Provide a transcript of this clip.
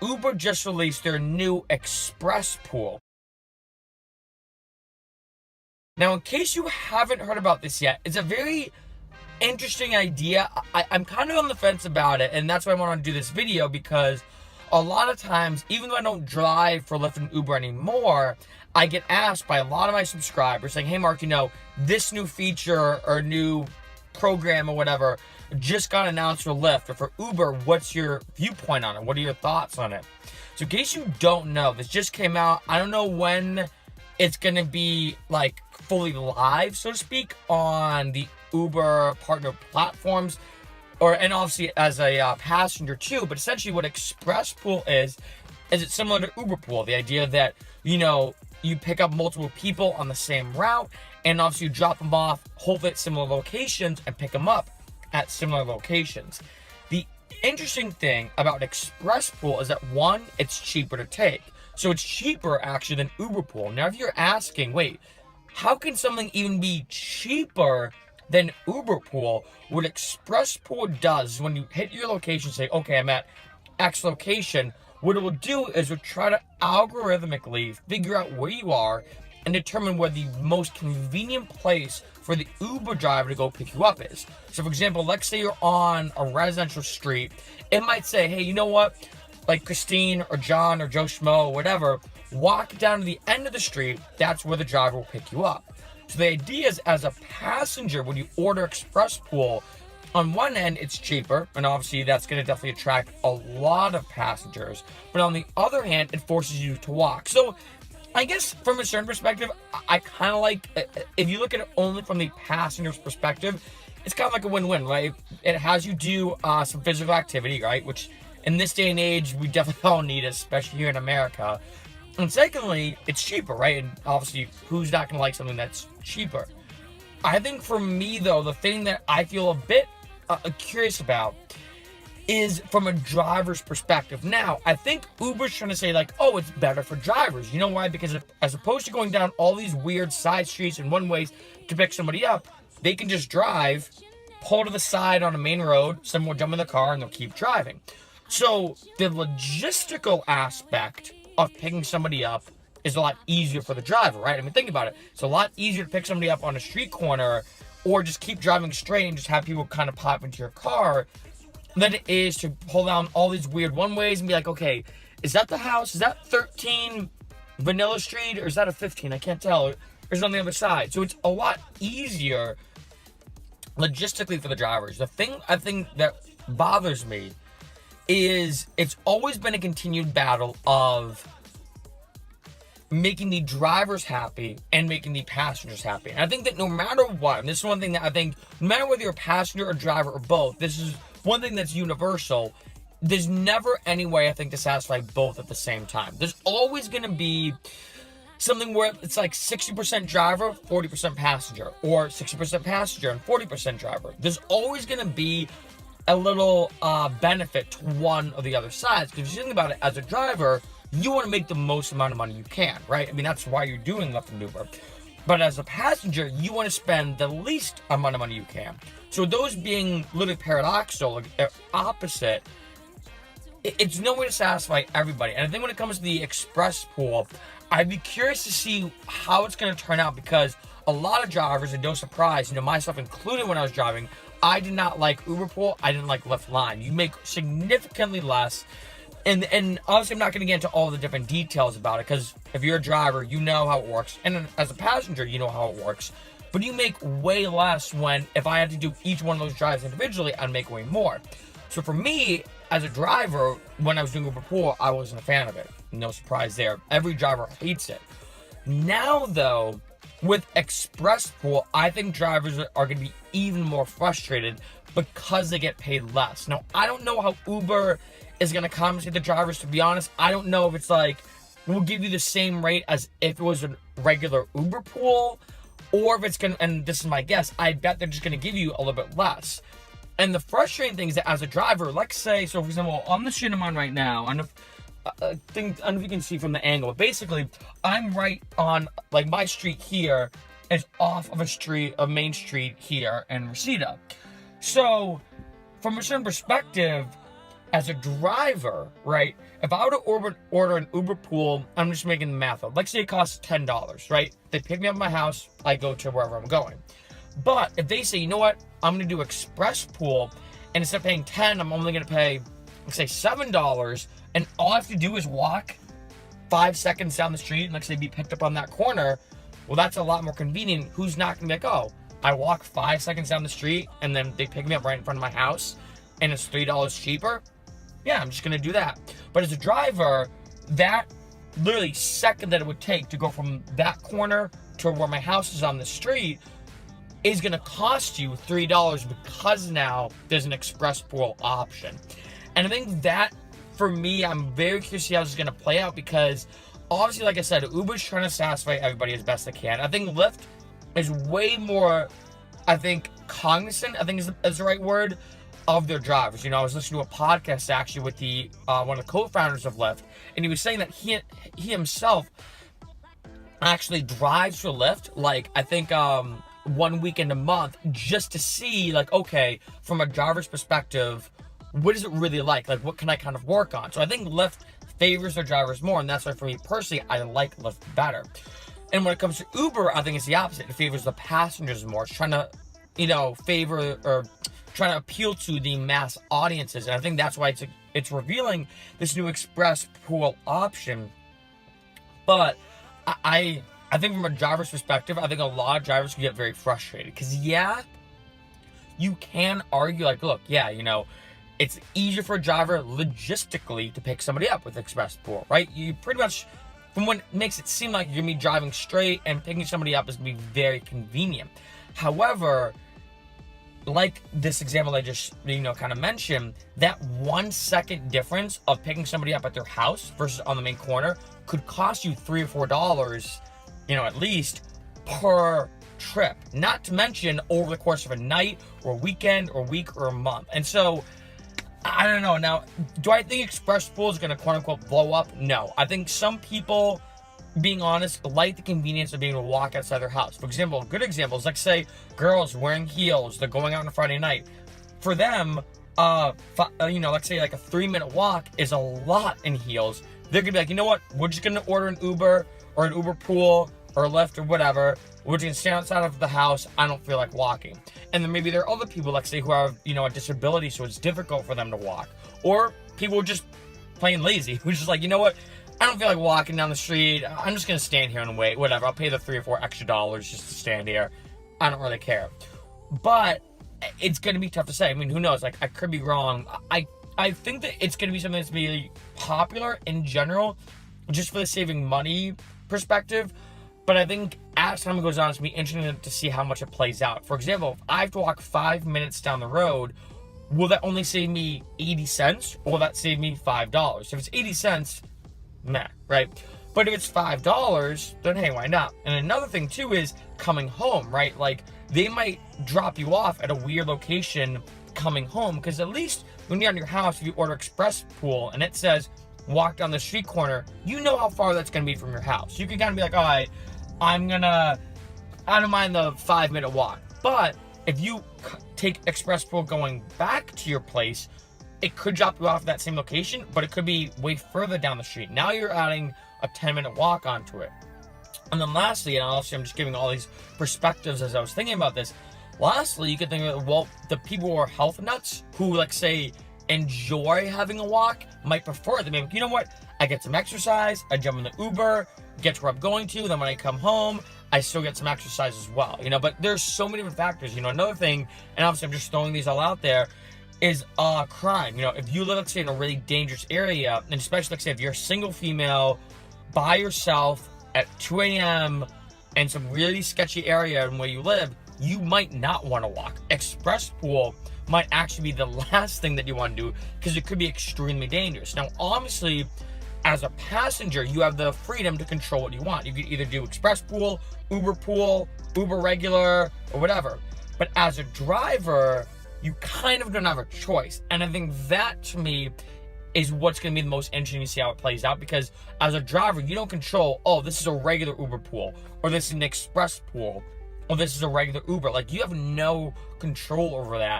Uber just released their new Express Pool. Now, in case you haven't heard about this yet, it's a very interesting idea. I'm kind of on the fence about it, and that's why I want to do this video, because a lot of times, even though I don't drive for Lyft and Uber anymore, I get asked by a lot of my subscribers saying, hey Mark, this new feature or new program or whatever just got announced for Lyft or for Uber. What's your viewpoint on it? What are your thoughts on it? So in case you don't know, this just came out. I don't know when it's going to be like fully live, so to speak, on the Uber partner platforms, and obviously as a passenger too. But essentially what Express Pool is it's similar to Uber Pool. The idea that, you pick up multiple people on the same route, and obviously you drop them off, hopefully at similar locations, and pick them up at similar locations. The interesting thing about Express Pool is that, one, it's cheaper to take. So it's cheaper actually than Uber Pool. Now, if you're asking, wait, how can something even be cheaper than Uber Pool? What Express Pool does is when you hit your location, say, okay, I'm at X location, what it will do is it'll try to algorithmically figure out where you are and determine where the most convenient place for the Uber driver to go pick you up is. So for example, let's say you're on a residential street. It might say, hey, you know what? Like Christine or John or Joe Schmo or whatever, walk down to the end of the street. That's where the driver will pick you up. So the idea is, as a passenger, when you order Express Pool, on one end, it's cheaper, and obviously that's going to definitely attract a lot of passengers. But on the other hand, it forces you to walk. So I guess from a certain perspective, I kind of like, if you look at it only from the passenger's perspective, it's kind of like a win-win, right? It has you do some physical activity, right? Which in this day and age, we definitely all need, especially here in America. And secondly, it's cheaper, right? And obviously, who's not going to like something that's cheaper? I think for me, though, the thing that I feel a bit curious about is from a driver's perspective. Now, I think Uber's trying to say, like, oh, it's better for drivers. You know why? Because as opposed to going down all these weird side streets and one-ways to pick somebody up, they can just drive, pull to the side on a main road, someone will jump in the car, and they'll keep driving. So the logistical aspect of picking somebody up is a lot easier for the driver, right? I mean, think about it. It's a lot easier to pick somebody up on a street corner or just keep driving straight and just have people kind of pop into your car than it is to pull down all these weird one-ways and be like, okay, is that the house? Is that 13 Vanilla Street, or is that a 15? I can't tell. Or is it on the other side? So it's a lot easier logistically for the drivers. The thing I think that bothers me is it's always been a continued battle of making the drivers happy and making the passengers happy. And I think that no matter what, and this is one thing that I think, no matter whether you're a passenger or driver or both, this is one thing that's universal. There's never any way, I think, to satisfy both at the same time. There's always going to be something where it's like 60% driver, 40% passenger, or 60% passenger and 40% driver. There's always going to be a little benefit to one or the other sides. Because if you think about it, as a driver, you want to make the most amount of money you can, right? I mean, that's why you're doing Lyft and Uber. But as a passenger, you want to spend the least amount of money you can. So those being literally paradoxical, like they're opposite, it's no way to satisfy everybody. And I think when it comes to the Express Pool, I'd be curious to see how it's going to turn out, because a lot of drivers, and no surprise, myself included when I was driving, I did not like Uber Pool. I didn't like Lyft Line. You make significantly less. And obviously, I'm not going to get into all the different details about it, because if you're a driver, you know how it works. And as a passenger, you know how it works. But you make way less when, if I had to do each one of those drives individually, I'd make way more. So for me, as a driver, when I was doing Uber Pool, I wasn't a fan of it. No surprise there. Every driver hates it. Now, though, with Express Pool, I think drivers are going to be even more frustrated because they get paid less. Now, I don't know how Uber is going to compensate the drivers, to be honest. I don't know if it's like, we'll give you the same rate as if it was a regular Uber Pool, or if it's going to, and this is my guess, I bet they're just going to give you a little bit less. And the frustrating thing is that as a driver, let's say, so for example, on the street I'm on right now, I don't know if you can see from the angle, but basically, I'm right on, like, my street here is off of a main street here in Reseda. So, from a certain perspective, as a driver, right? If I were to order an Uber pool, I'm just making the math up. Let's say it costs $10, right? They pick me up at my house, I go to wherever I'm going. But if they say, you know what, I'm gonna do express pool, and instead of paying $10, I'm only gonna pay, let's say $7, and all I have to do is walk 5 seconds down the street, and let's say be picked up on that corner, well, that's a lot more convenient. Who's not gonna be like, oh, I walk 5 seconds down the street, and then they pick me up right in front of my house, and it's $3 cheaper? Yeah, I'm just gonna do that. But as a driver, that literally second that it would take to go from that corner to where my house is on the street is gonna cost you $3 because now there's an express pool option. And I think that, for me, I'm very curious to see how this is gonna play out, because obviously, like I said, Uber's trying to satisfy everybody as best they can. I think Lyft is way more, I think, cognizant, I think is the right word, of their drivers. You know, I was listening to a podcast actually with the one of the co-founders of Lyft, and he was saying that he himself actually drives for Lyft, like, I think 1 weekend a month, just to see, like, okay, from a driver's perspective, what is it really like? Like, what can I kind of work on? So I think Lyft favors their drivers more, and that's why, for me personally, I like Lyft better. And when it comes to Uber, I think it's the opposite. It favors the passengers more. It's trying to, you know, favor or trying to appeal to the mass audiences, and I think that's why it's revealing this new express pool option. But I think from a driver's perspective, I think a lot of drivers can get very frustrated, because yeah, you can argue like, look, yeah, you know, it's easier for a driver logistically to pick somebody up with express pool, right? You pretty much, from what makes it seem like you're gonna be driving straight and picking somebody up is gonna be very convenient. However, like this example I just, you know, kind of mentioned, that 1 second difference of picking somebody up at their house versus on the main corner could cost you $3 or $4, you know, at least per trip. Not to mention over the course of a night or a weekend or a week or a month. And so, I don't know. Now, do I think express pool is going to quote unquote blow up? No. I think some people, being honest, like the convenience of being able to walk outside their house. For example, good examples, like say girls wearing heels, they're going out on a Friday night. For them, you know, let's say like a 3-minute walk is a lot in heels. They're gonna be like, you know what? We're just gonna order an Uber or an Uber pool or a Lyft or whatever. We're just gonna stand outside of the house. I don't feel like walking. And then maybe there are other people, like say, who have, you know, a disability, so it's difficult for them to walk. Or people just plain lazy, who's just like, you know what? I don't feel like walking down the street. I'm just gonna stand here and wait. Whatever. I'll pay the $3 or $4 extra just to stand here. I don't really care. But it's gonna be tough to say. I mean, who knows? Like, I could be wrong. I think that it's gonna be something that's really popular in general, just for the saving money perspective. But I think as time goes on, it's gonna be interesting to see how much it plays out. For example, if I have to walk 5 minutes down the road, will that only save me 80 cents, or will that save me $5? If it's 80 cents. Meh, right? But if it's $5, then hey, why not? And another thing too is coming home, right? Like, they might drop you off at a weird location coming home, because at least when you're on your house, if you order express pool and it says walk down the street corner, you know how far that's gonna be from your house. You can kind of be like, all right, I don't mind the 5-minute walk. But if you take express pool going back to your place, it could drop you off at that same location, but it could be way further down the street. Now you're adding a 10-minute walk onto it. And then lastly, and obviously I'm just giving all these perspectives as I was thinking about this, lastly, you could think of, well, the people who are health nuts, who, like, say, enjoy having a walk, might prefer them. Maybe, you know what, I get some exercise, I jump in the Uber, get to where I'm going to, then when I come home, I still get some exercise as well, you know. But there's so many different factors, you know. Another thing, and obviously I'm just throwing these all out there, is crime. You know, if you live, let's say, in a really dangerous area, and especially, like, say, if you're a single female by yourself at 2 a.m. in some really sketchy area in where you live, you might not want to walk. Express pool might actually be the last thing that you want to do, because it could be extremely dangerous. Now, obviously, as a passenger, you have the freedom to control what you want. You could either do express pool, Uber regular, or whatever. But as a driver, you kind of don't have a choice. And I think that, to me, is what's going to be the most interesting to see how it plays out, because as a driver, you don't control, oh, this is a regular Uber pool, or this is an express pool, or this is a regular Uber. Like, you have no control over that.